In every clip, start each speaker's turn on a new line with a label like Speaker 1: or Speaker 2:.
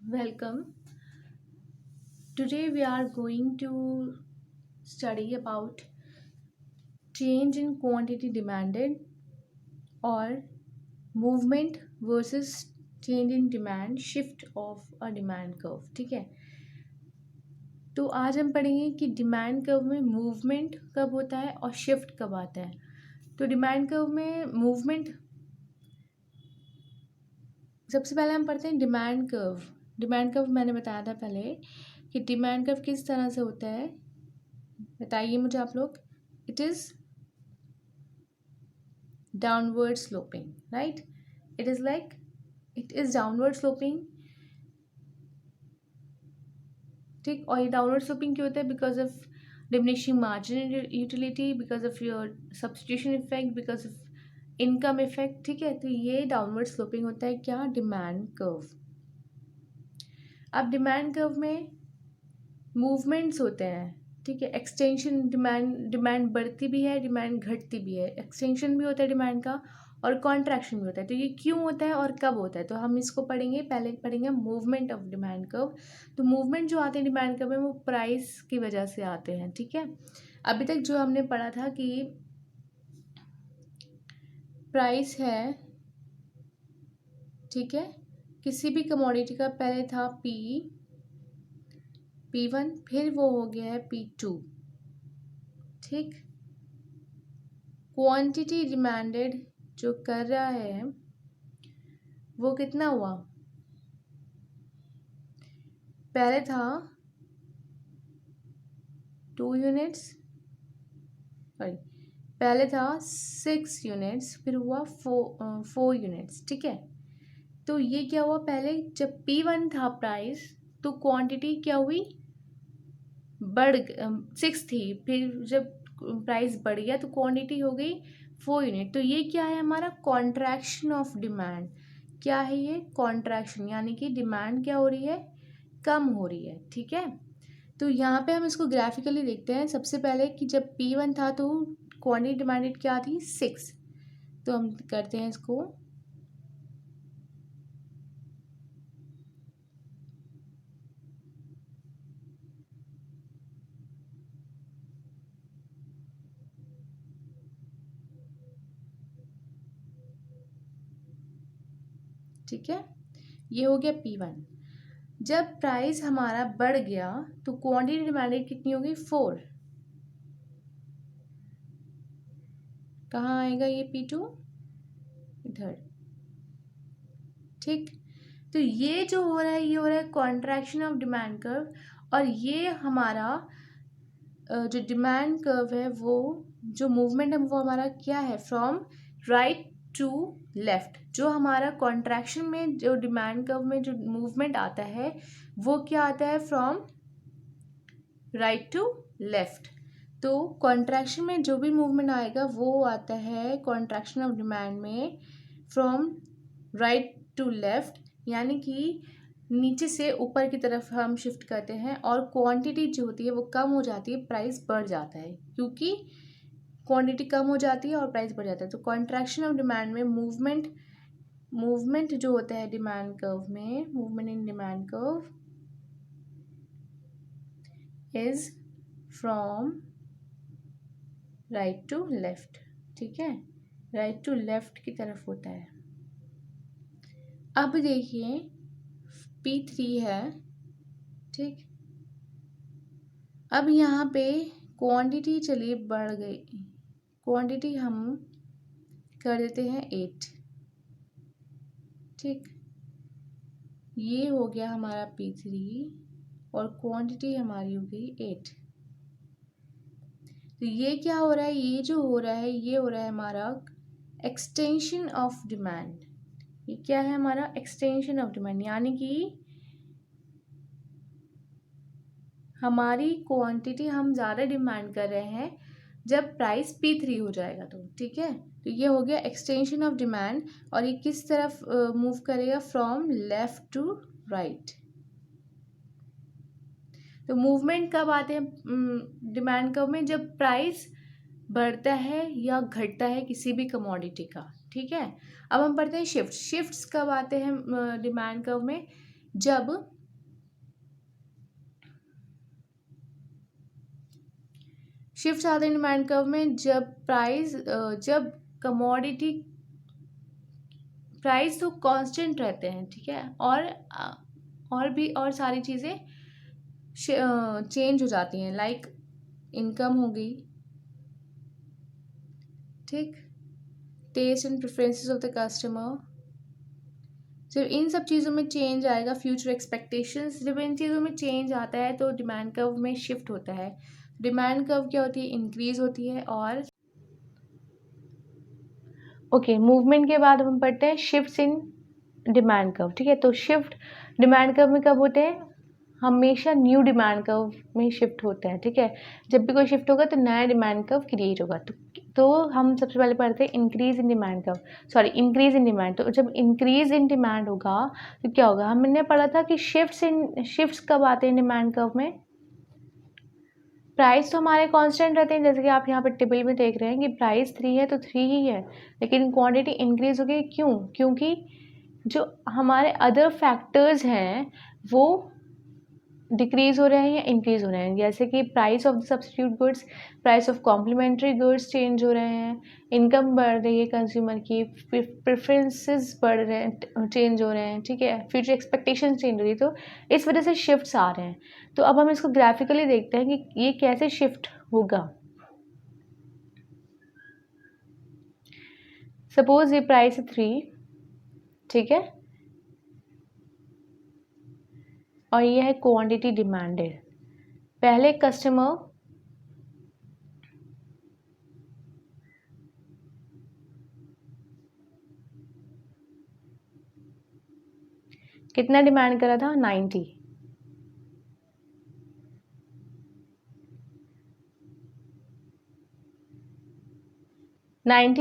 Speaker 1: Welcome. Today we are going to study about change in quantity demanded or movement versus change in demand shift of a demand curve. ठीक है, तो आज हम पढ़ेंगे कि demand curve में movement कब होता है और शिफ्ट कब आता है। तो डिमांड कर्व में मूवमेंट, सबसे पहले हम पढ़ते हैं डिमांड कर्व। डिमांड कर्व मैंने बताया था पहले कि डिमांड कर्व किस तरह से होता है, बताइए मुझे आप लोग। It is downward sloping, right? It is downward sloping. ठीक, और ये डाउनवर्ड स्लोपिंग क्यों होता है? Because of diminishing margin utility, because of your substitution effect, because of income effect. ठीक है, तो ये डाउनवर्ड स्लोपिंग होता है क्या? Demand curve. अब डिमांड कर्व में मूवमेंट्स होते हैं। ठीक है, एक्सटेंशन, डिमांड बढ़ती भी है, डिमांड घटती भी है, एक्सटेंशन भी होता है डिमांड का और कॉन्ट्रैक्शन भी होता है। तो ये क्यों होता है और कब होता है, तो हम इसको पढ़ेंगे। पहले पढ़ेंगे मूवमेंट ऑफ डिमांड कर्व। तो मूवमेंट जो आते हैं डिमांड कर्व में वो प्राइस की वजह से आते हैं। ठीक है, अभी तक जो हमने पढ़ा था कि प्राइस है, ठीक है, किसी भी कमोडिटी का पहले था P1, फिर वो हो गया है P2। ठीक, क्वांटिटी डिमांडेड जो कर रहा है वो कितना हुआ? पहले था 2 यूनिट्स, सॉरी, पहले था 6 यूनिट्स, फिर हुआ 4 यूनिट्स। ठीक है, तो ये क्या हुआ? पहले जब P1 था प्राइस, तो क्वांटिटी क्या हुई? 6 थी, फिर जब प्राइस बढ़ गया तो क्वांटिटी हो गई 4 यूनिट। तो ये क्या है? हमारा कॉन्ट्रैक्शन ऑफ डिमांड। क्या है ये? कॉन्ट्रैक्शन, यानी कि डिमांड क्या हो रही है? कम हो रही है। ठीक है, तो यहाँ पे हम इसको ग्राफिकली देखते हैं। सबसे पहले कि जब P1 था तो क्वांटिटी डिमांडेड क्या थी? 6। तो हम करते हैं इसको, ठीक है, ये हो गया P1। जब प्राइस हमारा बढ़ गया तो क्वांटिटी डिमांडेड कितनी हो गई? 4। कहाँ आएगा ये P2? इधर। ठीक, तो ये जो हो रहा है ये हो रहा है कॉन्ट्रैक्शन ऑफ डिमांड कर्व। और ये हमारा जो डिमांड कर्व है, वो जो मूवमेंट है वो हमारा क्या है? From right to left. जो हमारा कॉन्ट्रैक्शन में जो डिमांड कर्व में जो मूवमेंट आता है वो क्या आता है? From right to left. तो कॉन्ट्रैक्शन में जो भी मूवमेंट आएगा वो आता है कॉन्ट्रैक्शन ऑफ डिमांड में फ्रॉम राइट टू लेफ्ट, यानी कि नीचे से ऊपर की तरफ हम शिफ्ट करते हैं और क्वांटिटी जो होती है वो कम हो जाती है, प्राइस बढ़ जाता है, क्योंकि क्वांटिटी कम हो जाती है और प्राइस बढ़ जाता है। तो कॉन्ट्रैक्शन ऑफ डिमांड में मूवमेंट जो होता है डिमांड कर्व में, movement in demand curve is from right to left. ठीक है, राइट टू लेफ्ट की तरफ होता है। अब देखिए P3 है। ठीक, अब यहाँ पे क्वांटिटी चलिए बढ़ गई, क्वांटिटी हम कर देते हैं 8। ठीक, ये हो गया हमारा P3 और क्वांटिटी हमारी हो गई 8। तो ये क्या हो रहा है? ये जो हो रहा है ये हो रहा है हमारा एक्सटेंशन ऑफ डिमांड। ये क्या है? हमारा एक्सटेंशन ऑफ डिमांड, यानी कि हमारी क्वांटिटी हम ज़्यादा डिमांड कर रहे हैं जब प्राइस P3 हो जाएगा तो। ठीक है, तो ये हो गया एक्सटेंशन ऑफ डिमांड। और ये किस तरफ मूव करेगा? From left to right. तो मूवमेंट कब आते हैं डिमांड कर्व में? जब प्राइस बढ़ता है या घटता है किसी भी कमोडिटी का। ठीक है, अब हम पढ़ते हैं शिफ्ट्स कब आते हैं डिमांड कर्व में? जब शिफ्ट आते हैं डिमांड कर्व में जब कमोडिटी प्राइस तो कांस्टेंट रहते हैं, ठीक है, और सारी चीज़ें चेंज हो जाती हैं, लाइक इनकम हो गई, ठीक, taste and preferences of the customer. जब इन सब चीज़ों में चेंज आएगा, फ्यूचर एक्सपेक्टेशंस, जब इन चीज़ों में चेंज आता है तो डिमांड कर्व में शिफ्ट होता है। डिमांड कर्व क्या होती है, इंक्रीज होती है। और ओके, मूवमेंट के बाद हम पढ़ते हैं शिफ्ट्स इन डिमांड कर्व, ठीक है। तो शिफ्ट डिमांड कर्व में कब होते हैं, हमेशा न्यू डिमांड कर्व में शिफ्ट होता है, ठीक है। जब भी कोई शिफ्ट होगा तो नया डिमांड कर्व क्रिएट होगा। तो हम सबसे पहले पढ़ते हैं increase in demand curve, sorry increase in demand. तो जब इंक्रीज इन डिमांड होगा तो क्या होगा, हमने पढ़ा था कि शिफ्ट्स कब आते हैं डिमांड कर्व में, प्राइस तो हमारे कांस्टेंट रहते हैं, जैसे कि आप यहाँ पर टेबल में देख रहे हैं कि प्राइस 3 है तो 3 ही है, लेकिन क्वांटिटी इंक्रीज हो गई। क्यों, क्योंकि जो हमारे अदर फैक्टर्स हैं वो डिक्रीज हो रहे हैं या इंक्रीज हो रहे हैं, जैसे कि price of the substitute goods, price of complementary goods change हो रहे हैं, इनकम बढ़ रही है कंज्यूमर की, प्रेफरेंसेस बढ़ रहे हैं, चेंज हो रहे हैं, ठीक है, फ्यूचर एक्सपेक्टेशन चेंज हो रही है, तो इस वजह से शिफ्ट्स आ रहे हैं। तो अब हम इसको ग्राफिकली देखते हैं कि ये कैसे शिफ्ट होगा। सपोज ये प्राइस है 3, ठीक है, और ये है क्वांटिटी डिमांडेड। पहले कस्टमर कितना डिमांड करा था, 90।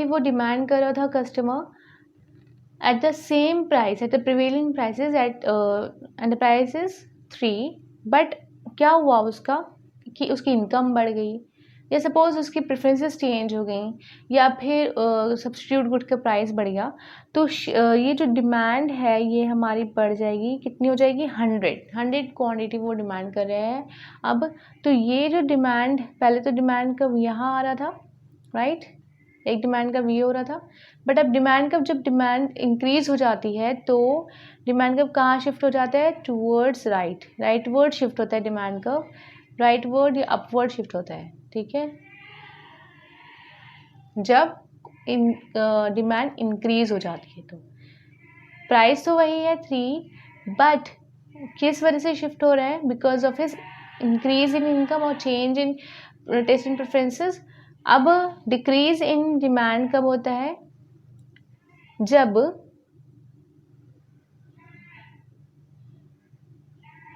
Speaker 1: वो डिमांड कर रहा था customer at the same price, at the prevailing prices and the price is 3, but क्या हुआ उसका कि उसकी इनकम बढ़ गई, या सपोज उसकी प्रेफरेंसेस चेंज हो गई, या फिर सब्स्टिट्यूट गुड का प्राइस बढ़ गया, तो ये जो डिमांड है ये हमारी बढ़ जाएगी, कितनी हो जाएगी, 100 क्वांटिटी वो डिमांड कर रहे हैं अब। तो ये जो डिमांड, पहले तो डिमांड कब यहाँ आ रहा था, राइट, एक डिमांड का वी हो रहा था, बट अब डिमांड कब, जब डिमांड इंक्रीज हो जाती है तो डिमांड कब कहाँ शिफ्ट हो जाता है, टूवर्ड्स राइट वर्ड शिफ्ट होता है डिमांड कब, राइट वर्ड या अपवर्ड शिफ्ट होता है, ठीक है, जब डिमांड इंक्रीज हो जाती है। तो प्राइस तो वही है 3, बट किस वजह से शिफ्ट हो रहा है, because of his increase in income और change in taste and preferences. अब डिक्रीज इन डिमांड कब होता है, जब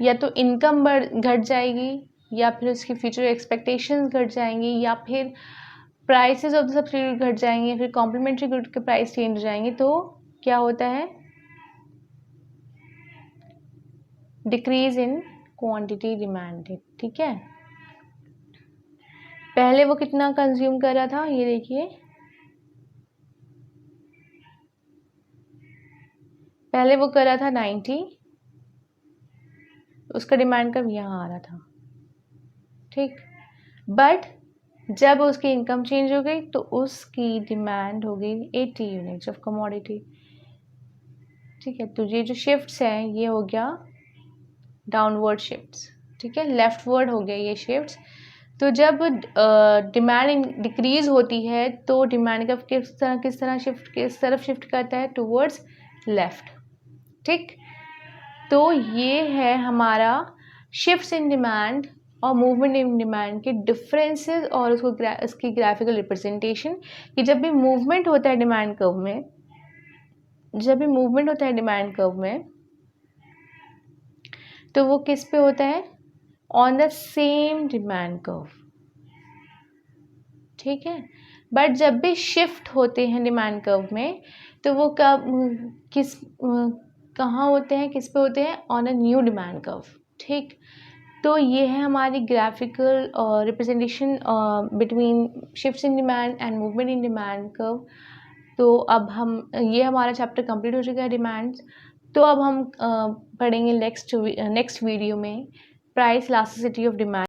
Speaker 1: या तो इनकम घट जाएगी, या फिर उसकी फ्यूचर एक्सपेक्टेशंस घट जाएंगी, या फिर प्राइसेस ऑफ द सब्सिट्यूट घट जाएंगे, फिर कॉम्प्लीमेंट्री गुड के प्राइस चेंज हो जाएंगे। तो क्या होता है, डिक्रीज इन क्वांटिटी डिमांडेड, ठीक है। पहले वो कितना कंज्यूम कर रहा था, ये देखिए, पहले वो कर रहा था 90, उसका डिमांड कब यहाँ आ रहा था, ठीक, बट जब उसकी इनकम चेंज हो गई तो उसकी डिमांड हो गई 80 यूनिट्स ऑफ कमोडिटी, ठीक है। तो ये जो शिफ्ट्स हैं ये हो गया डाउनवर्ड शिफ्ट्स, ठीक है, लेफ्टवर्ड हो गया ये शिफ्ट्स। तो जब डिमांड डिक्रीज होती है तो डिमांड का किस तरफ शिफ्ट करता है, टूवर्ड्स लेफ्ट, ठीक। तो ये है हमारा शिफ्ट्स इन डिमांड और मूवमेंट इन डिमांड के डिफरेंसेस और उसकी ग्राफिकल रिप्रेजेंटेशन, कि जब भी मूवमेंट होता है डिमांड कर्व में, तो वो किस पे होता है, on the same demand curve, ठीक है। बट जब भी शिफ्ट होते हैं डिमांड कर्व में तो वो कहाँ होते हैं, किस पे होते हैं, on a new demand curve, ठीक। तो ये है हमारी graphical representation between shifts in demand and movement in demand curve. तो अब हम, ये हमारा चैप्टर कंप्लीट हो चुका है डिमांड्स। तो अब हम पढ़ेंगे नेक्स्ट वीडियो में प्राइस इलास्टिसिटी ऑफ डिमांड।